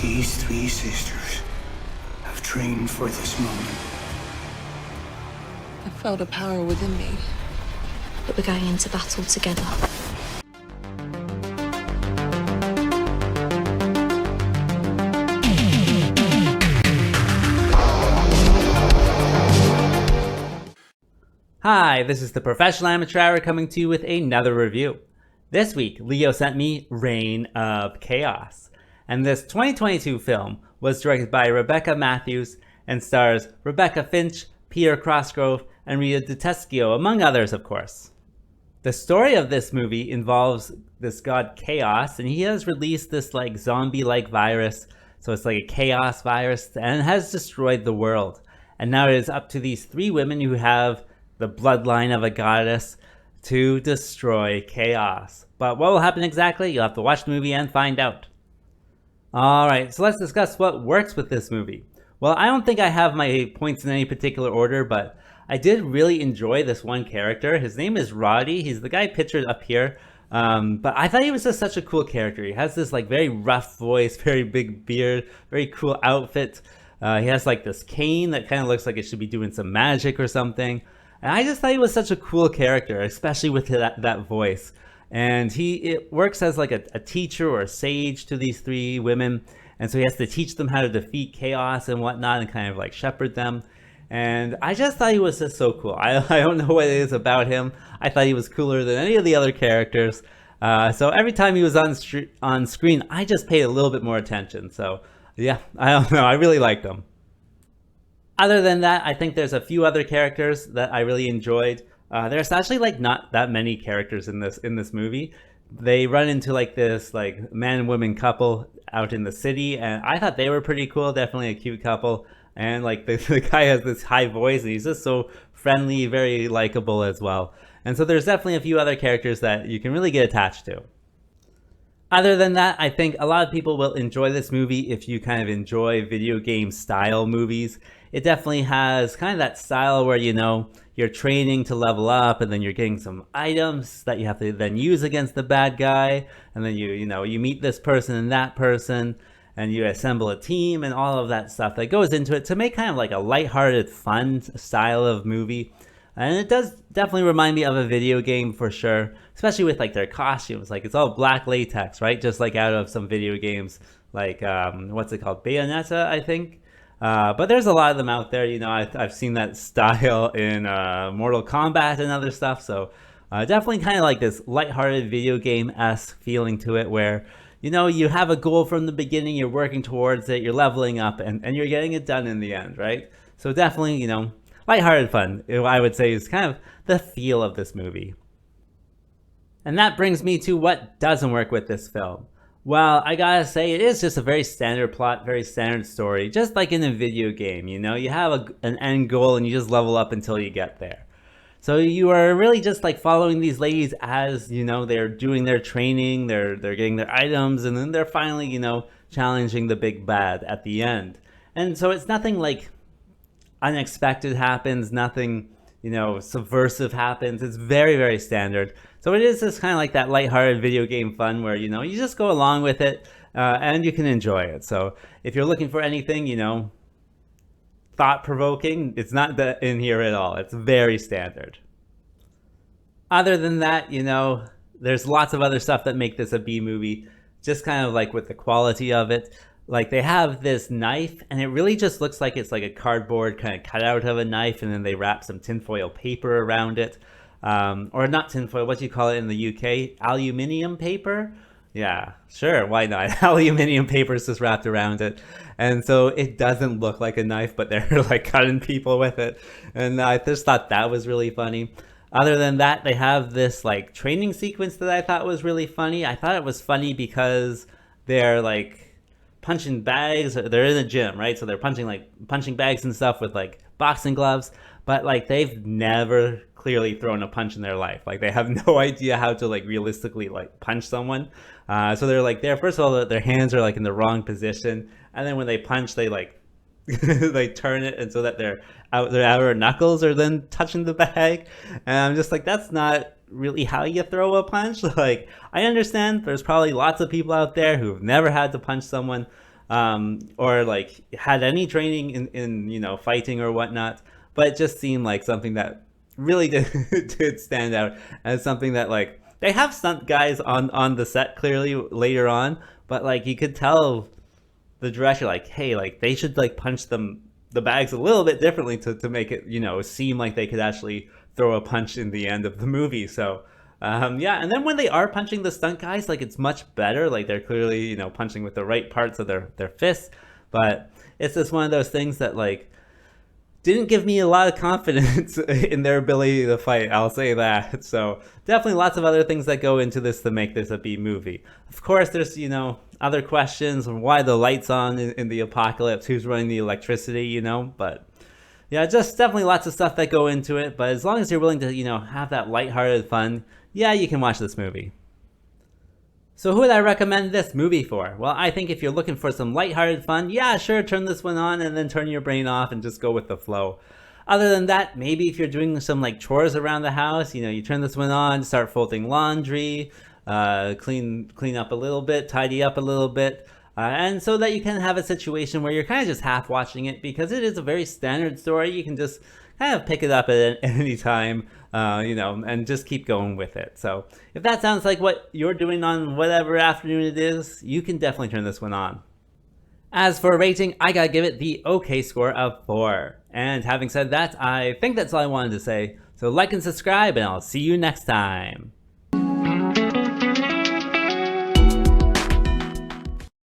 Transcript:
These three sisters have trained for this moment. I felt a power within me. But we're going into battle together. Hi, this is the Professional Amateur Hour coming to you with another review. This week, Leo sent me Reign of Chaos. And this 2022 film was directed by Rebecca Matthews and stars Rebecca Finch, Peter Cosgrove, and Rita Di Tuccio, among others, of course. The story of this movie involves this god Chaos, and he has released this like zombie-like virus, so it's like a chaos virus, and has destroyed the world. And now it is up to these three women who have the bloodline of a goddess to destroy chaos. But what will happen exactly? You'll have to watch the movie and find out. Alright, so let's discuss what works with this movie. Well, I don't think I have my points in any particular order, but I did really enjoy this one character. His name is Roddy. He's the guy pictured up here. But I thought he was just such a cool character. He has this like very rough voice, very big beard, very cool outfit. He has like this cane that kind of looks like it should be doing some magic or something. And I just thought he was such a cool character, especially with that voice. And it works as like a teacher or a sage to these three women. And so he has to teach them how to defeat chaos and whatnot and kind of like shepherd them. And I just thought he was just so cool. I don't know what it is about him. I thought he was cooler than any of the other characters. So every time he was on screen, I just paid a little bit more attention. So yeah, I don't know. I really liked him. Other than that, I think there's a few other characters that I really enjoyed. There's actually like not that many characters in this movie. They run into like this like man and woman couple out in the city, and I thought they were pretty cool. Definitely a cute couple. And like the guy has this high voice, and he's just so friendly, very likable as well. And so there's definitely a few other characters that you can really get attached to. Other than that, I think a lot of people will enjoy this movie if you kind of enjoy video game style movies. It definitely has kind of that style where, you know, you're training to level up, and then you're getting some items that you have to then use against the bad guy. And then you meet this person and that person, and you assemble a team and all of that stuff that goes into it to make kind of like a lighthearted, fun style of movie. And it does definitely remind me of a video game for sure, especially with like their costumes. Like it's all black latex, right? Just like out of some video games, like what's it called? Bayonetta, I think. But there's a lot of them out there. You know, I've seen that style in Mortal Kombat and other stuff. So definitely kind of like this lighthearted video game-esque feeling to it where, you know, you have a goal from the beginning, you're working towards it, you're leveling up, and you're getting it done in the end, right? So definitely, you know, lighthearted fun, I would say, is kind of the feel of this movie. And that brings me to what doesn't work with this film. Well, I gotta say, it is just a very standard plot, very standard story, just like in a video game, you know? You have an end goal and you just level up until you get there. So you are really just like following these ladies as, you know, they're doing their training, they're getting their items, and then they're finally, you know, challenging the big bad at the end. And so it's nothing like unexpected happens, nothing, you know, subversive happens. It's very, very standard. So it is just kind of like that lighthearted video game fun where, you know, you just go along with it and you can enjoy it. So if you're looking for anything, you know, thought-provoking, it's not that in here at all. It's very standard. Other than that, you know, there's lots of other stuff that make this a B movie, just kind of like with the quality of it. Like they have this knife and it really just looks like it's like a cardboard kind of cutout of a knife, and then they wrap some tinfoil paper around it. Or not tinfoil, what do you call it in the UK? Aluminium paper? Yeah, sure, why not? Aluminium paper is just wrapped around it. And so it doesn't look like a knife, but they're like cutting people with it. And I just thought that was really funny. Other than that, they have this like training sequence that I thought was really funny. I thought it was funny because they're like punching bags. They're in a gym, right? So they're punching bags and stuff with like boxing gloves. But like they've never clearly thrown a punch in their life. Like they have no idea how to like realistically like punch someone. So they're like first of all, their hands are like in the wrong position, and then when they punch, they like they turn it, and so that their outer knuckles are then touching the bag. And I'm just like, that's not really how you throw a punch. Like I understand there's probably lots of people out there who've never had to punch someone, or like had any training in you know, fighting or whatnot, but it just seemed like something that really did stand out as something that, like, they have stunt guys on the set clearly later on, but like you could tell the director, like, hey, like they should like punch the bags a little bit differently to make it, you know, seem like they could actually throw a punch in the end of the movie. So yeah, and then when they are punching the stunt guys, like it's much better. Like they're clearly, you know, punching with the right parts of their fists. But it's just one of those things that like didn't give me a lot of confidence in their ability to fight, I'll say that. So definitely lots of other things that go into this to make this a B movie. Of course, there's, you know, other questions on why the lights on in the apocalypse, who's running the electricity, you know, but yeah, just definitely lots of stuff that go into it. But as long as you're willing to, you know, have that lighthearted fun, yeah, you can watch this movie. So who would I recommend this movie for? Well, I think if you're looking for some lighthearted fun, yeah, sure, turn this one on and then turn your brain off and just go with the flow. Other than that, maybe if you're doing some like chores around the house, you know, you turn this one on, start folding laundry, clean up a little bit, tidy up a little bit, and so that you can have a situation where you're kind of just half watching it, because it is a very standard story. You can just kind of pick it up at any time, you know, and just keep going with it. So if that sounds like what you're doing on whatever afternoon it is, you can definitely turn this one on. As for a rating, I gotta give it the okay score of 4. And having said that, I think that's all I wanted to say. So like and subscribe, and I'll see you next time.